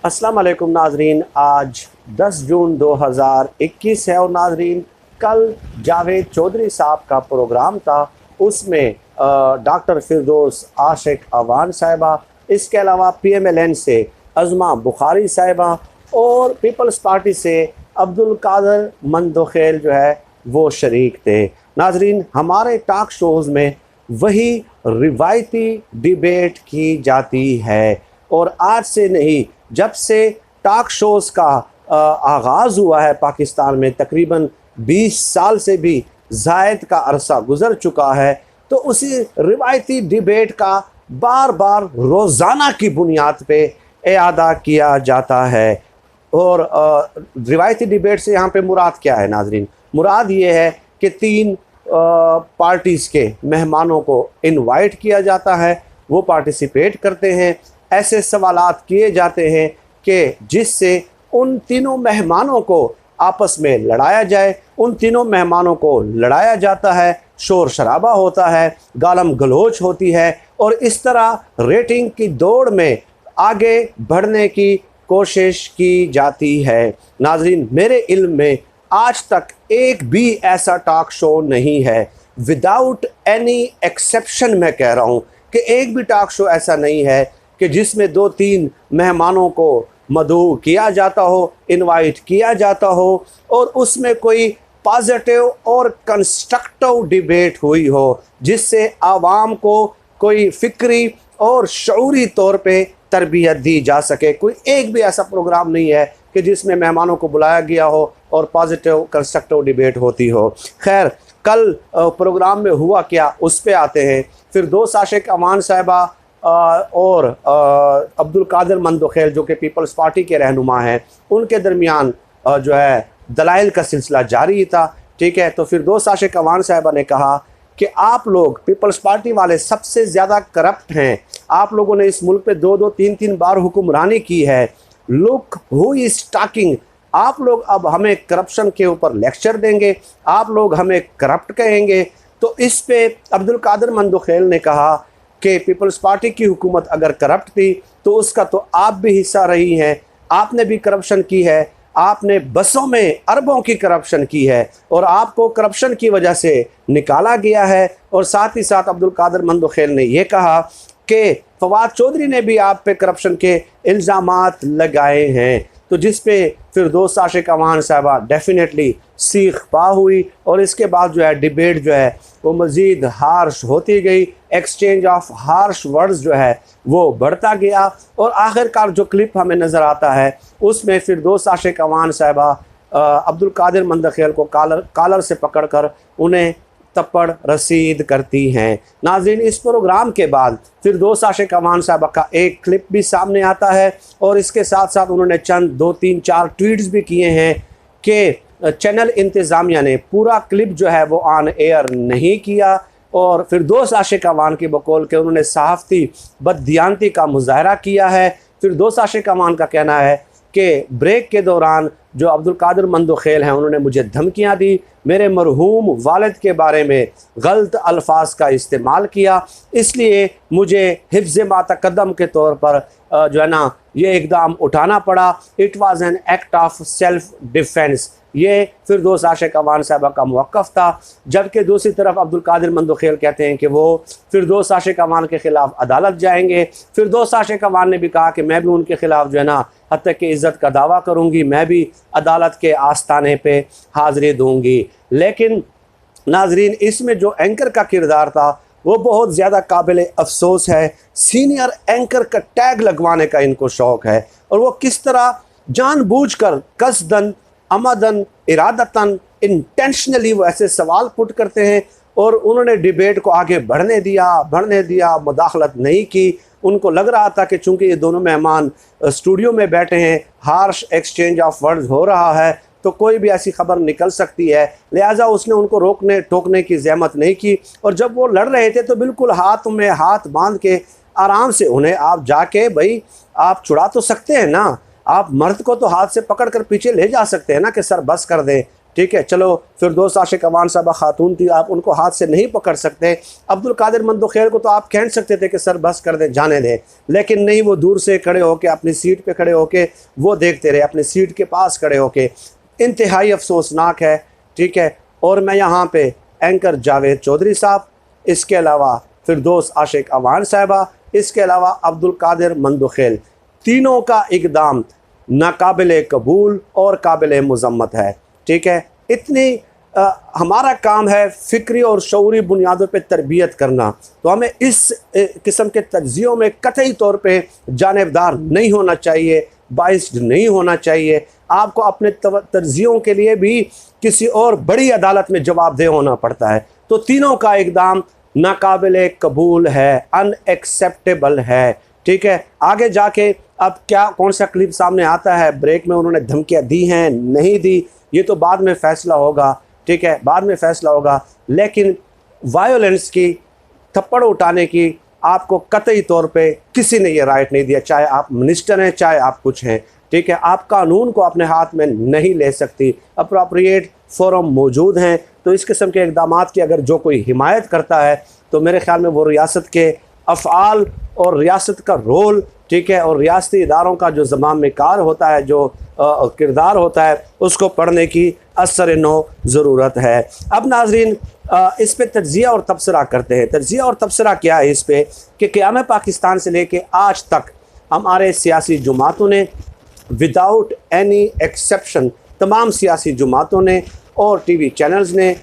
अस्सलाम वालेकुम नाजरीन, आज 10 जून 2021 है और नाजरीन कल जावेद चौधरी साहब का प्रोग्राम था। उसमें डॉक्टर फिरदौस, आशिक, अवान साहिबा, इसके अलावा PMLN से अज़मा बुखारी साहिबा और पीपल्स पार्टी से अब्दुलकादर मंदोखेल जो है वो शरीक थे। नाजरीन हमारे टॉक शोज़ में वही रिवायती डिबेट की जाती है और आज से नहीं, जब से टॉक शोज़ का आगाज़ हुआ है पाकिस्तान में तकरीबन 20 साल से भी ज़ायद का अरसा गुज़र चुका है, तो उसी रिवायती डिबेट का बार बार रोज़ाना की बुनियाद पे इआदा किया जाता है। और रिवायती डिबेट से यहाँ पे मुराद क्या है नाजरीन? मुराद ये है कि 3 पार्टीज़ के मेहमानों को इनवाइट किया जाता है, वो पार्टिसिपेट करते हैं, ऐसे सवालात किए जाते हैं कि जिससे उन तीनों मेहमानों को आपस में लड़ाया जाए। उन तीनों मेहमानों को लड़ाया जाता है, शोर शराबा होता है, गालम गलोच होती है और इस तरह रेटिंग की दौड़ में आगे बढ़ने की कोशिश की जाती है। नाजरीन मेरे इल्म में आज तक एक भी ऐसा टॉक शो नहीं है, विदाउट एनी एक्सेप्शन मैं कह रहा हूँ कि एक भी टॉक शो ऐसा नहीं है कि जिसमें 2-3 मेहमानों को मदऊ किया जाता हो, इनवाइट किया जाता हो और उसमें कोई पॉजिटिव और कंस्ट्रक्टिव डिबेट हुई हो जिससे आवाम को कोई फ़िक्री और शऊरी तौर पे तरबियत दी जा सके। कोई एक भी ऐसा प्रोग्राम नहीं है कि जिसमें मेहमानों को बुलाया गया हो और पॉजिटिव कंस्ट्रक्टिव डिबेट होती हो। खैर कल प्रोग्राम में हुआ क्या, उस पे आते हैं। फिरदौस, आशिक, अवान साहिबा और अब्दुलकादर मंदोखेल जो कि पीपल्स पार्टी के रहनुमा हैं, उनके दरमियान जो है दलाइल का सिलसिला जारी था। ठीक है, तो फिरदौस, आशिक, अवान साहिबा ने कहा कि आप लोग पीपल्स पार्टी वाले सबसे ज़्यादा करप्ट हैं, आप लोगों ने इस मुल्क पे 2-2, 3-3 बार हुक्मरानी की है, लुक हु इज़ टॉकिंग। आप लोग अब हमें करप्शन के ऊपर लेक्चर देंगे, आप लोग हमें करप्ट कहेंगे। तो इस पे अब्दुलकादर मंदोखेल ने कहा कि पीपल्स पार्टी की हुकूमत अगर करप्ट थी तो उसका तो आप भी हिस्सा रही हैं, आपने भी करप्शन की है, आपने बसों में अरबों की करप्शन की है और आपको करप्शन की वजह से निकाला गया है। और साथ ही साथ अब्दुलकादर मंदोखेल ने यह कहा कि फवाद चौधरी ने भी आप पे करप्शन के इल्ज़ामात लगाए हैं, तो जिस पे फिरदौस, आशिक, अवान साहिबा डेफिनेटली सीख पा हुई और इसके बाद जो है डिबेट जो है वो मज़ीद हार्श होती गई, एक्सचेंज ऑफ हार्श वर्ड्स जो है वो बढ़ता गया और आखिरकार जो क्लिप हमें नज़र आता है उसमें फिरदौस, आशिक, अवान साहिबा अब्दुलकादर मंदोखेल को कालर से पकड़कर उन्हें तपड़ रसीद करती हैं। नाज़रीन इस प्रोग्राम के बाद फिरदौस, आशिक, अवान साहिबा का एक क्लिप भी सामने आता है और इसके साथ साथ उन्होंने चंद 2-3-4 ट्वीट्स भी किए हैं कि चैनल इंतज़ामिया ने पूरा क्लिप जो है वो ऑन एयर नहीं किया और फिरदौस, आशिक, अवान की बकौल के उन्होंने सहाफ़ती बददियानती का मुजाहरा किया है। फिरदौस, आशिक, अवान का कहना है कि ब्रेक के दौरान जो अब्दुलकादर मंदोखेल हैं उन्होंने मुझे धमकियां दी, मेरे मरहूम वालिद के बारे में गलत अल्फाज का इस्तेमाल किया, इसलिए मुझे हिफ्ज़ मातकद्दम के तौर पर जो है ना ये इक़दाम उठाना पड़ा। It was an act of self defence. ये फिरदौस, आशिक, अवान साहिबा का मौक़िफ़ था। जबकि दूसरी तरफ अब्दुलकादर मंदोखेल कहते हैं कि वो फिरदौस, आशिक, अवान के ख़िलाफ़ अदालत जाएंगे। फिरदौस, आशिक, अवान ने भी कहा कि मैं भी उनके ख़िलाफ़ जो है ना हत्या की इज़्ज़त का दावा करूँगी, मैं भी अदालत के आस्ताने पे हाज़िरी दूँगी। लेकिन नाजरीन इसमें जो एंकर का किरदार था वो बहुत ज़्यादा काबिल अफसोस है। सीनियर एंकर का टैग लगवाने का इनको शौक़ है और वो किस तरह जानबूझकर, कसदन, अमदन, इरादतन, इंटेंशनली वो ऐसे सवाल पुट करते हैं और उन्होंने डिबेट को आगे बढ़ने दिया, मुदाखलत नहीं की। उनको लग रहा था कि चूँकि ये दोनों मेहमान स्टूडियो में बैठे हैं, हार्श एक्सचेंज ऑफ वर्ड्स हो रहा है तो कोई भी ऐसी खबर निकल सकती है, लिहाजा उसने उनको रोकने टोकने की ज़हमत नहीं की। और जब वो लड़ रहे थे तो बिल्कुल हाथ में हाथ बांध के आराम से उन्हें आप जाके भाई आप छुड़ा तो सकते हैं ना, आप मर्द को तो हाथ से पकड़ कर पीछे ले जा सकते हैं ना कि सर बस कर दें, ठीक है। चलो फिरदौस आशिक अवान साहबा खातून थी, आप उनको हाथ से नहीं पकड़ सकते। अब्दुलकादिर मंदोखेल को तो आप कह सकते थे कि सर बस कर दें, जाने दें, लेकिन नहीं, वो दूर से खड़े होके अपनी सीट पे खड़े होके वो देखते रहे, अपनी सीट के पास खड़े होके। इंतहाई अफसोसनाक है, ठीक है। और मैं यहाँ पे एंकर जावेद चौधरी साहब, इसके अलावा फिरदौस आशिक अवान साहबा, इसके अलावा अब्दुलकादिर मंदोखेल, तीनों का इक़दाम नाकाबिल कबूल और काबिल मज़म्मत है, ठीक है। इतनी हमारा काम है फ़िक्री और शऊरी बुनियादों पे तरबियत करना, तो हमें इस किस्म के तज्ज़ियों में कतई तौर पे जानिबदार नहीं होना चाहिए, बाइस्ड नहीं होना चाहिए। आपको अपने तज्ज़ियों के लिए भी किसी और बड़ी अदालत में जवाबदेह होना पड़ता है। तो तीनों का इक़दाम नाकाबिल कबूल है, अनएक्सेप्टेबल है, ठीक है। आगे जाके अब क्या कौन सा क्लिप सामने आता है, ब्रेक में उन्होंने धमकियाँ दी हैं नहीं दी, ये तो बाद में फ़ैसला होगा, ठीक है, बाद में फ़ैसला होगा। लेकिन वायोलेंस की, थप्पड़ उठाने की आपको कतई तौर पे किसी ने ये राइट नहीं दिया, चाहे आप मिनिस्टर हैं, चाहे आप कुछ हैं, ठीक है। आप कानून को अपने हाथ में नहीं ले सकती। अप्रोप्रिएट फोरम मौजूद हैं, तो इस किस्म के इक़दामात की अगर जो कोई हिमायत करता है तो मेरे ख़्याल में वो रियासत के अफ़आल और रियासत का रोल, ठीक है, और रियासती इदारों का जो ज़माम में कार होता है, जो किरदार होता है, उसको पढ़ने की असर नो ज़रूरत है। अब नाज़रीन इस पे तज्ज़िया और तबसरा करते हैं। तज्ज़िया और तबसरा क्या है इस पे कि क़याम पाकिस्तान से लेके आज तक हमारे सियासी जमातों ने विदाउट एनी एक्सेप्शन, तमाम सियासी जमातों ने और टीवी चैनल्स ने,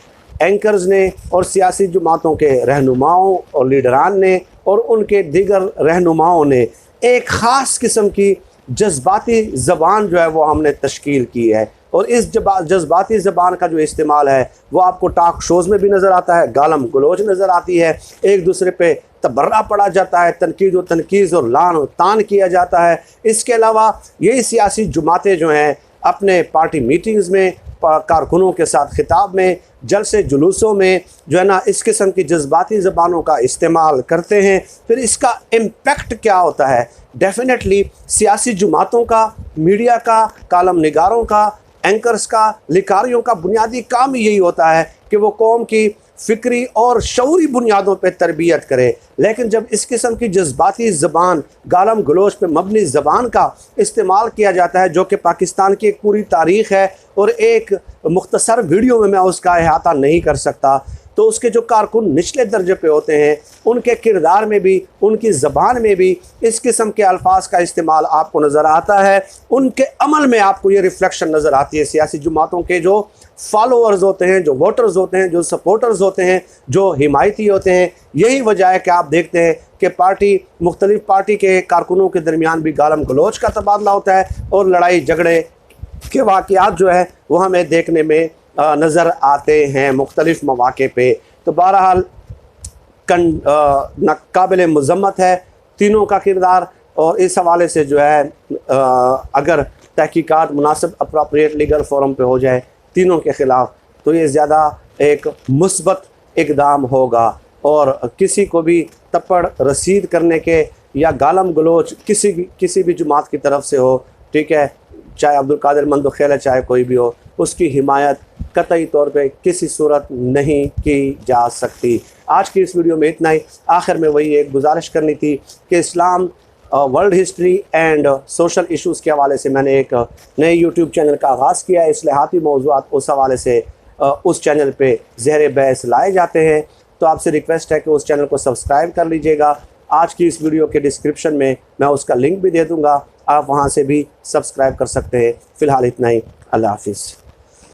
एंकर्स ने और सियासी जमातों के रहनुमाओं और लीडरान ने और उनके दीगर रहनुमाओं ने एक ख़ास किस्म की जज्बाती ज़बान जो है वो हमने तश्कील की है। और इस जज्बाती ज़बान का जो इस्तेमाल है वो आपको टॉक शोज़ में भी नज़र आता है, गालम गलोच नज़र आती है, एक दूसरे पे तबर्रा पड़ा जाता है, तनकीद व तनकीज़ और लान व तान किया जाता है। इसके अलावा यही सियासी जमातें जो हैं अपने पार्टी मीटिंग्स में, कारकुनों के साथ खिताब में, जलसे जुलूसों में जो है ना इस किस्म की जज्बाती ज़बानों का इस्तेमाल करते हैं। फिर इसका इम्पेक्ट क्या होता है? डेफिनेटली सियासी जमातों का, मीडिया का, कालम निगारों का, एंकर्स का, लिखारियों का बुनियादी काम ही यही होता है कि वो कौम की फ़िक्री और शऊरी बुनियादों पर तरबियत करे। लेकिन जब इस किस्म की जज्बाती ज़बान, गालम गलोच पे मबनी ज़बान का इस्तेमाल किया जाता है, जो कि पाकिस्तान की एक पूरी तारीख़ है और एक मुख्तसर वीडियो में मैं उसका अहाता नहीं कर सकता, तो उसके जो कारकुन निचले दर्जे पे होते हैं उनके किरदार में भी, उनकी ज़बान में भी इस किस्म के अल्फाज का इस्तेमाल आपको नज़र आता है। उनके अमल में आपको ये रिफ्लेक्शन नज़र आती है। सियासी जमातों के जो फॉलोअर्स होते हैं, जो वोटर्स होते हैं, जो सपोर्टर्स होते हैं, जो हिमायती होते हैं, यही वजह है कि आप देखते हैं कि मुख्तलिफ़ पार्टी के कारकुनों के दरमियान भी गालम गलोच का तबादला होता है और लड़ाई झगड़े के वाक़यात जो है वो हमें देखने में नज़र आते हैं मुख्तलिफ़ मौक़े पे। तो बहरहाल नाकाबिल मज़म्मत है तीनों का किरदार, और इस हवाले से जो है अगर तहकीकात मुनासिब अप्रोप्रिएट लीगल फोरम पे हो जाए तीनों के ख़िलाफ़, तो ये ज़्यादा एक मुस्बत इक़दाम होगा। और किसी को भी तप्पड़ रसीद करने के या गालम गलोच किसी भी जमात की तरफ से हो, ठीक है, चाहे अब्दुलकादिर मंदोखेल है, चाहे कोई भी हो, उसकी हिमायत कतई तौर पे किसी सूरत नहीं की जा सकती। आज की इस वीडियो में इतना ही। आखिर में वही एक गुजारिश करनी थी कि Islam, world history and social issues के हवाले से मैंने एक नए यूट्यूब चैनल का आगाज़ किया है। इस्लाहाती मौज़ूआत उस हवाले से उस चैनल पे ज़ेर बहस लाए जाते हैं, तो आपसे रिक्वेस्ट है कि उस चैनल को सब्सक्राइब कर लीजिएगा। आज की इस वीडियो के डिस्क्रिप्शन में मैं उसका लिंक भी दे दूँगा, आप वहाँ से भी सब्सक्राइब कर सकते हैं। फ़िलहाल इतना ही। अल्लाह हाफ़िज़।